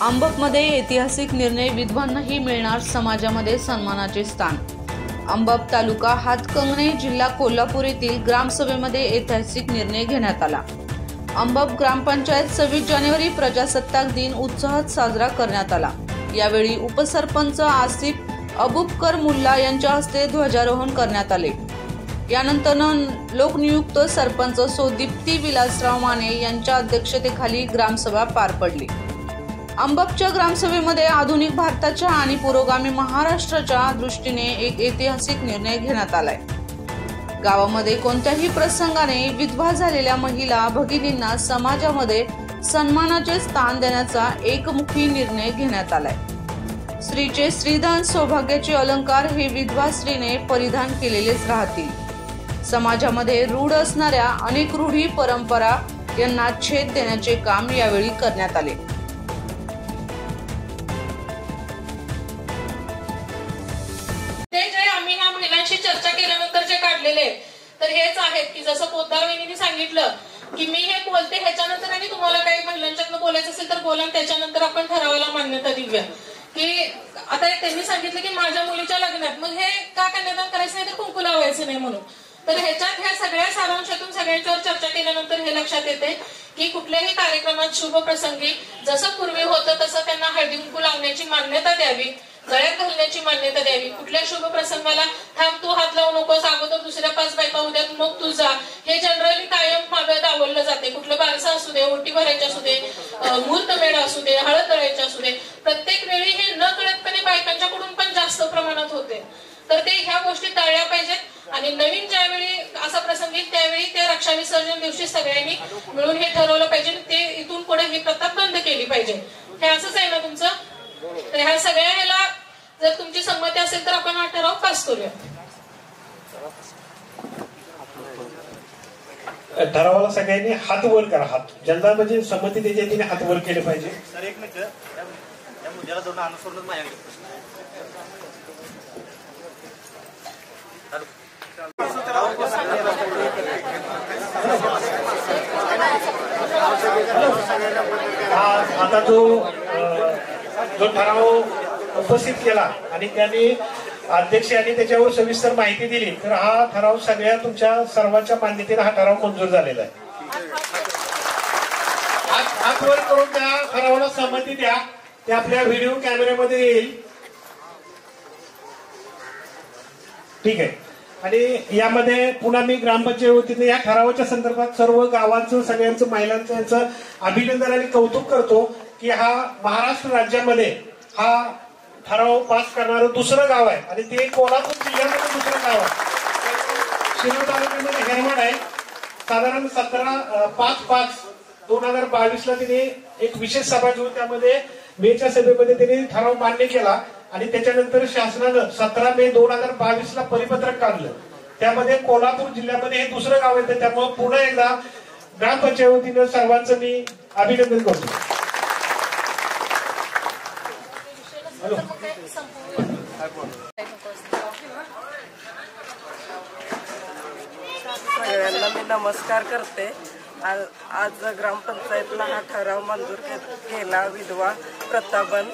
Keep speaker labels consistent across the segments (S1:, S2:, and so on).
S1: अंबपमध्ये ऐतिहासिक निर्णय, विधवांनाही मिळणार समाजामध्ये सन्मानाचे स्थान। अंबप तालुका हातकंगणे जिल्हा कोल्हापूर येथील ग्रामसभेमध्ये ऐतिहासिक निर्णय घेण्यात आला। अंबप ग्रामपंचायत 26 जानेवारी प्रजासत्ताक दिन उत्साहात साजरा करण्यात आला। यावेळी उपसरपंच आसिफ अबुबकर मुल्ला यांच्या हस्ते ध्वजारोहण करण्यात आले। यानंतर लोकनियुक्त सरपंच दीप्ती विलासराव माने यांच्या अध्यक्षतेखाली ग्रामसभा पार पडली। अंबपच्या ग्रामसभेमध्ये आधुनिक भारताच्या आणि पुरोगामी महाराष्ट्राच्या दृष्टीने एक ऐतिहासिक निर्णय घेण्यात आलाय। गावामध्ये कोणत्याही प्रसंगाने विधवा झालेल्या महिला भगिनींना समाजामध्ये सन्मानाचे स्थान देण्याचा एकमुखी निर्णय घेण्यात आलाय। स्त्रीचे श्रीधन, सौभाग्याचे अलंकार हे विधवा स्त्रीने परिधान केलेलेच राहतील। समाजामध्ये रूढ असणाऱ्या अनेक रूढी परंपरा यांना छेद देण्याचे काम यावेळी करण्यात आले।
S2: चर्चा केल्यानंतर जे काढलेले तर हेच आहेत की जसं पोद्दार वहिनीने सांगितलं की मी हे बोलते ह्याच्यानंतर आणि तुम्हाला काही महिलांच्यातनं बोलायचं असेल तर बोला, त्याच्यानंतर आपण ठरावाला मान्यता देऊया। की आता त्यांनी सांगितलं की माझ्या मुलीच्या लग्नात मग हे का कन्यादान करायचं नाही तर कुंकू लावायचं नाही म्हणून, तर ह्याच्यात ह्या सगळ्या सारांशातून सगळ्यांच्यावर चर्चा केल्यानंतर हे लक्षात येते की कुठल्याही कार्यक्रमात शुभ प्रसंगी जसं पूर्वी होतं तसं त्यांना हळदी कुंकू लावण्याची मान्यता द्यावी, गळ्यात घालण्याची मान्यता द्यावी। कुठल्या शुभ प्रसंगाला थांब तू हात लावू नकोस, अगोदर दुसऱ्या 5 बायका उद्या मग तू जा, हे जनरली कायम मागे दावलं जाते। कुठलं बारसं असू दे, ओटी भरायची असू दे, मुहूर्तमेढ असू दे, हळद दळायची असू दे, प्रत्येक वेळी हे न कळतपणे बायकांच्याकडून पण जास्त प्रमाणात होते। तर ते ह्या गोष्टी टाळल्या पाहिजेत आणि नवीन ज्यावेळी असा प्रसंग येईल त्यावेळी ते रक्षा विसर्जन दिवशी सगळ्यांनी मिळून हे ठरवलं पाहिजे। ते इथून पुढे ही प्रथा बंद केली पाहिजे। हे असंच आहे ना तुमचं? तर ह्या सगळ्या ह्याला जर तुमची संमती असेल तर आपण हा ठराव पास करूया।
S3: ठरावाला सगळ्यांनी हात वर करा, हात ज्यांना म्हणजे संमती त्याच्या तिने हात वर केले पाहिजे।
S4: सर एक मिनिट, या मुद्द्याला दोन अनुसरूनच माझ्याकडे
S3: आता जो ठराव उपस्थित केला आणि त्यांनी अध्यक्ष यांनी त्याच्यावर सविस्तर माहिती दिली, तर हा ठराव सगळ्या तुमच्या सर्वांच्या मान्यतेने हा ठराव मंजूर झालेला आहे। हात वर करून त्या ठरावाला सहमती द्या, ते आपल्या व्हिडिओ कॅमेऱ्यामध्ये येईल। ठीक आहे। आणि यामध्ये पुन्हा मी ग्रामपंचायत वतीने या ठरावाच्या संदर्भात सर्व गावांचं, सगळ्यांचं, महिलांचं यांचं अभिनंदन आणि कौतुक करतो की हा महाराष्ट्र राज्यामध्ये हा ठराव पास करणारं दुसरं गाव आहे आणि ते कोल्हापूर जिल्ह्यामध्ये दुसरं गाव आहे। शिरोळ तालुक्यामध्ये हेरवाड आहे। साधारण 17/5/2022 ला तिने एक विशेष सभा घेऊन त्यामध्ये मेच्या सभेमध्ये त्यांनी ठराव मान्य केला आणि त्याच्यानंतर शासनानं 17 मे 2022 ला परिपत्रक काढलं। त्यामध्ये कोल्हापूर जिल्ह्यामध्ये हे दुसरं गाव येतं। त्यामुळे पुन्हा एकदा ग्रामपंचायत वतीनं सर्वांचं मी अभिनंदन करतो।
S5: सगळ्यांना मी नमस्कार करते। आज ग्रामपंचायतला हा ठराव मंजूर केला, विधवा प्रथा बंद।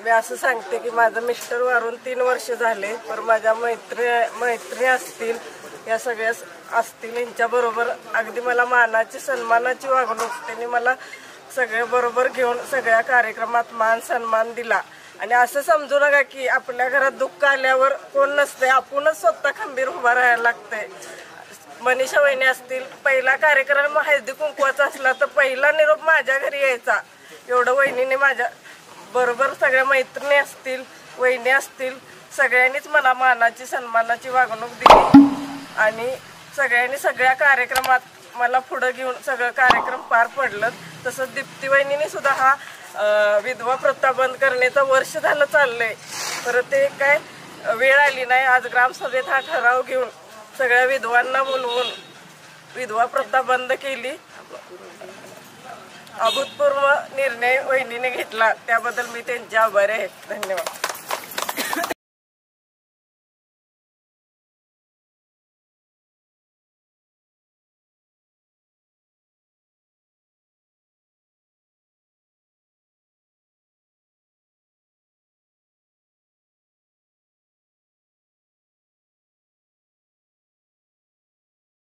S5: मी असं सांगते की माझं मिस्टर वारून 3 वर्ष झाले, पण माझ्या मैत्री असतील, या सगळ्या असतील, यांच्याबरोबर अगदी मला मानाची सन्मानाची वागणूक त्यांनी मला सगळ्या बरोबर घेऊन सगळ्या कार्यक्रमात मान सन्मान दिला। आणि असं समजू नका की आपल्या घरात दुःख आल्यावर कोण नसते, आपणच स्वतः खंबीर उभा राहायला लागते। मनीषा वहिनी असतील, पहिला कार्यक्रम हळदी कुंकवाचा असला तर पहिला निरोप माझ्या घरी यायचा। एवढं वहिनीने माझ्या बरोबर, सगळ्या मैत्रिणी असतील, वहिनी असतील, सगळ्यांनीच मला मानाची सन्मानाची वागणूक दिली आणि सगळ्यांनी सगळ्या कार्यक्रमात मला पुढे घेऊन सगळं कार्यक्रम पार पडलं। तसंच दीप्ती वहिनीने सुद्धा हा विधवा प्रथा बंद करण्याचं वर्ष झालं चाललंय, तर ते काय वेळ आली नाही। आज ग्रामसभेत हा ठराव घेऊन सगळ्या विधवांना बोलवून विधवा प्रथा बंद केली। अभूतपूर्व निर्णय वहिनीने घेतला, त्याबद्दल मी त्यांचे आभारी आहे। धन्यवाद।